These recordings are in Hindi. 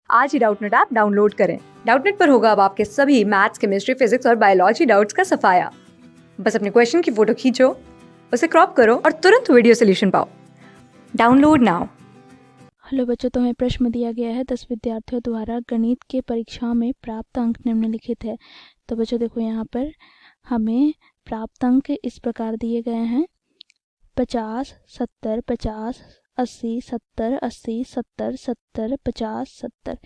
आज ही डाउटनेट ऐप डाउनलोड करें। डाउटनेट पर होगा अब आपके सभी मैथ्स, केमिस्ट्री, फिजिक्स और बायोलॉजी डाउट्स का सफाया। बस अपने क्वेश्चन की फोटो खींचो, उसे क्रॉप करो और तुरंत वीडियो सोल्यूशन पाओ। Download now. हेलो बच्चों, तुम्हें प्रश्न दिया गया है 10 विद्यार्थियों द्वारा गणित के परीक्षाओं में प्राप्त अंक निम्नलिखित है। तो बच्चों देखो, यहाँ पर हमें प्राप्त अंक इस प्रकार दिए गए हैं 50, 70, 50, 80, 70, 80, 70, 70, 50, 70।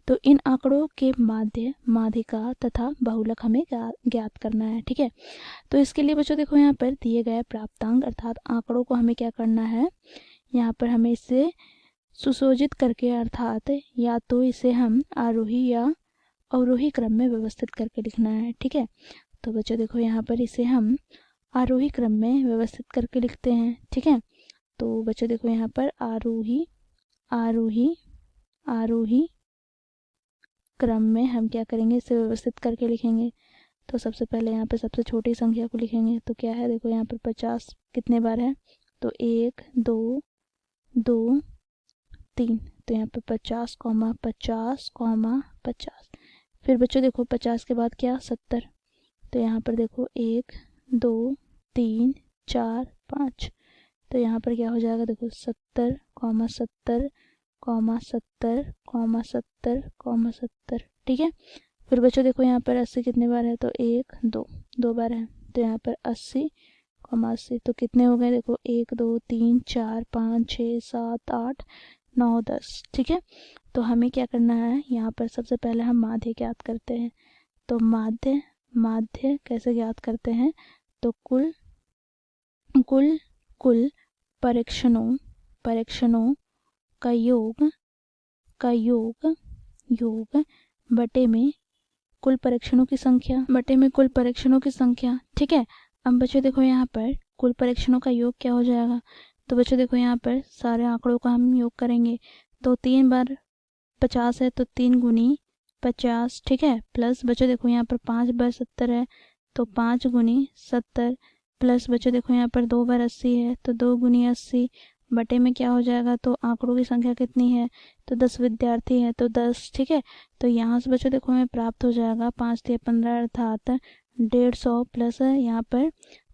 तो इन आंकड़ों के माध्य, माध्यिका तथा बहुलक हमें ज्ञात करना है। ठीक है, तो इसके लिए बच्चों देखो, यहाँ पर दिए गए प्राप्तांक अर्थात आंकड़ों को हमें क्या करना है, यहाँ पर हमें इसे सुसज्जित करके अर्थात या तो इसे हम आरोही या अवरोही क्रम में व्यवस्थित करके लिखना है। ठीक है, तो बच्चों देखो, यहाँ पर इसे हम आरोही क्रम में व्यवस्थित करके लिखते हैं। ठीक है, तो बच्चों देखो, यहाँ पर आरोही आरोही आरोही क्रम में हम क्या करेंगे, इसे व्यवस्थित करके लिखेंगे। तो सबसे पहले यहाँ पर सबसे छोटी संख्या को लिखेंगे। तो क्या है, देखो यहाँ पर 50 कितने बार है, तो 1 2 2 3। तो यहाँ पर 50, 50, 50। फिर बच्चों देखो 50 के बाद क्या, 70। तो यहाँ पर देखो 1 2 3 4 5। तो यहाँ पर क्या हो जाएगा, देखो 70, 70, 70, 70, 70। ठीक है, फिर बच्चों देखो यहाँ पर 80 कितने बार है, तो 1 2 2 बार है। तो यहाँ पर 80, 80। तो कितने हो गए, देखो 1 2 3 4 5 6 7 8 9 10। ठीक है, तो हमें क्या करना है, यहाँ पर सबसे पहले हम माध्य ज्ञात करते हैं। तो माध्य माध्य कैसे ज्ञात करते हैं, तो कुल कुल कुल परीक्षणों परीक्षणों का योग योग बटे में कुल परीक्षणों की संख्या बटे में कुल परीक्षणों की संख्या। ठीक है, अब बच्चों देखो यहाँ पर कुल परीक्षणों का योग क्या हो जाएगा। तो बच्चों देखो, यहाँ पर सारे आंकड़ों का हम योग करेंगे। तो 3 बार 50 है, तो 3 गुनी 50। ठीक है, प्लस बच्चों देखो यहाँ पर 5 बार 70 है, तो 5 गुनी 70। प्लस बच्चों देखो यहाँ पर 2 बार 80 है, तो 2 गुनी 80 बटे में क्या हो जाएगा, तो आंकड़ों की संख्या कितनी है, तो 10 विद्यार्थी है, तो 10। ठीक है, तो यहाँ से बच्चों देखो हमें प्राप्त हो जाएगा 5 से 15 अर्थात 150 प्लस यहाँ पर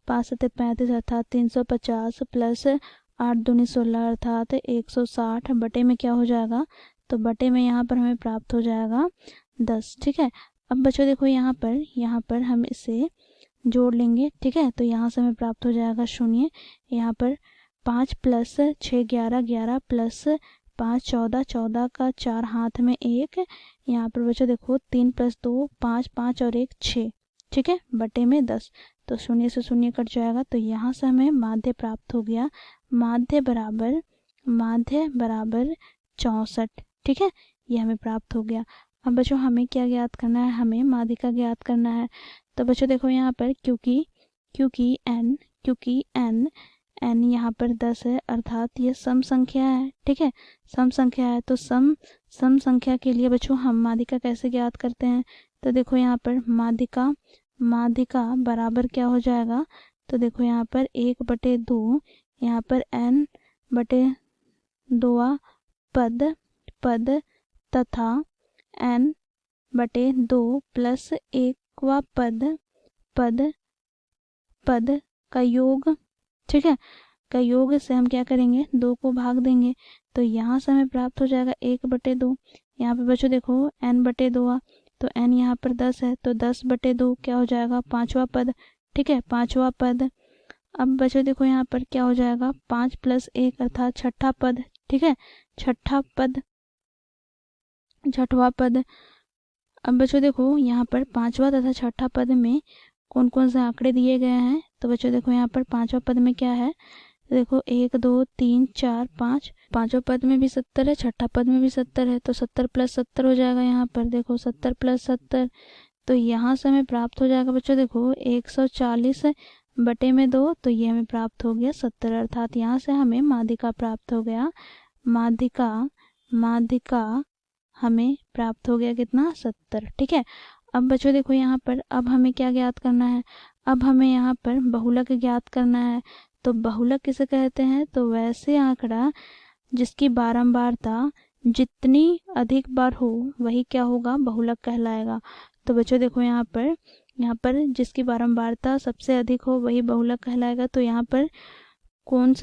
5 से 35 अर्थात 350 प्लस 8 दूनी 16 अर्थात 160 बटे में क्या हो जाएगा, तो बटे में यहाँ पर हमें प्राप्त हो जाएगा 10। ठीक है, अब बच्चों देखो यहाँ पर हम इसे जोड़ लेंगे। ठीक है, तो यहाँ से हमें प्राप्त हो जाएगा 0। यहाँ पर 5 प्लस 6 11 11 प्लस 5 14 14 का 4 हाथ में 1। यहाँ पर बच्चों देखो 3 प्लस 2 5 5 और 1 6। ठीक है, बटे में 10। तो 0 से 0 कट जाएगा। तो यहाँ से हमें माध्य प्राप्त हो गया, माध्य बराबर 64। ठीक है, ये हमें प्राप्त हो गया। अब बच्चों हमें क्या ज्ञात करना है, हमें माध्यिका ज्ञात करना है। तो बच्चों देखो यहाँ पर क्योंकि n यहाँ पर 10 है अर्थात ये सम संख्या है। ठीक है, सम संख्या है, तो सम संख्या के लिए बच्चों हम माध्यिका कैसे ज्ञात करते हैं। तो देखो यहाँ पर माध्यिका बराबर क्या हो जाएगा, तो देखो यहाँ पर 1/2 यहाँ पर n बटे 2 पद तथा n बटे 2 प्लस 1वां पद का योग। ठीक है, का योग से हम क्या करेंगे, 2 को भाग देंगे। तो यहाँ से हमें प्राप्त हो जाएगा 1/2। यहाँ पे बच्चों देखो n/2, तो n यहाँ पर 10 है, तो 10/2 क्या हो जाएगा, 5वां पद। ठीक है, 5वां पद। अब बच्चों देखो यहाँ पर क्या हो जाएगा, 5 + 1 अर्थात 6ठा पद। ठीक है, 6ठा पद, 6वां पद। अब बच्चों देखो यहाँ पर 5वां तथा 6ठा पद में कौन कौन से आंकड़े दिए गए हैं। तो बच्चों देखो यहाँ पर 5वां पद में क्या है, देखो 1 2 3 4 5। 5वां पद में भी 70 है, 6ठा पद में भी 70 है, तो 70 + 70 हो जाएगा। यहाँ पर देखो 70 + 70, तो यहाँ से हमें प्राप्त हो जाएगा बच्चों देखो 140 बटे में 2। तो ये हमें प्राप्त हो गया 70 अर्थात यहाँ से हमें माध्यिका प्राप्त हो गया। माध्यिका हमें प्राप्त हो गया कितना, 70। ठीक है, अब बच्चों देखो यहाँ पर अब हमें क्या ज्ञात करना है, अब हमें यहाँ पर बहुलक ज्ञात करना है। तो बहुलक किसे कहते हैं, तो वैसे आंकड़ा जिसकी बारंबारता जितनी अधिक बार हो वही क्या होगा, बहुलक कहलाएगा। तो बच्चों देखो यहाँ पर जिसकी बारंबारता सबसे अधिक हो वही बहुलक कहलाएगा। तो यहाँ पर कौन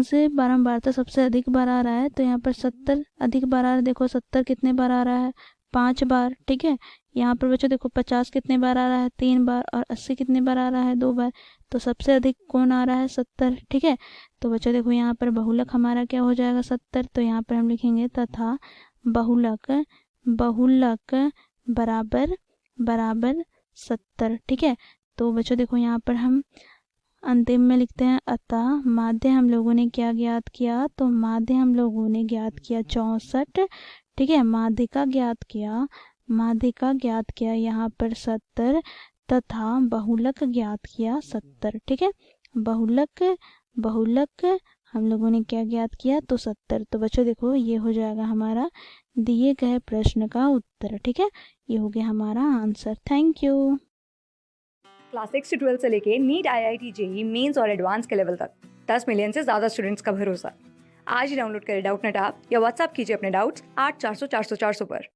से बारंबारता सबसे अधिक बार आ रहा है, तो यहाँ पर 70 अधिक बार आ रहा है। देखो 70 कितने बार आ रहा है, 5 बार, ठीक है। यहाँ पर बच्चों देखो 50 कितने बार आ रहा है, 3 बार, और 80 कितने बार आ रहा है, 2 बार। तो सबसे अधिक कौन आ रहा है, 70, ठीक है। तो बच्चों देखो यहाँ पर बहुलक हमारा क्या हो जाएगा, 70। तो यहाँ पर हम लिखेंगे तथा बहुलक बराबर 70, ठीक है। तो बच्चों देखो यहाँ पर हम अंतिम में लिखते हैं अतः माध्य हम लोगों ने क्या ज्ञात किया, तो माध्य हम लोगों ने ज्ञात किया 64, ठीक है। माध्य का ज्ञात किया यहाँ पर 70 तथा बहुलक ज्ञात किया 70, ठीक है। बहुलक हम लोगों ने क्या ज्ञात किया, तो 70। तो बच्चों देखो ये हो जाएगा हमारा दिए गए प्रश्न का उत्तर, ठीक है। ये हो गया हमारा आंसर। Thank you. क्लास 6 से 12 से लेके नीट, IIT, JEE मेंस और एडवांस के लेवल तक 10 मिलियन से ज़्यादा स्टूडेंट्स का भरोसा। आज ही डाउनलोड करें डाउटनेट ऐप या व्हाट्सएप कीजिए अपने डाउट्स 8400 400 400 पर।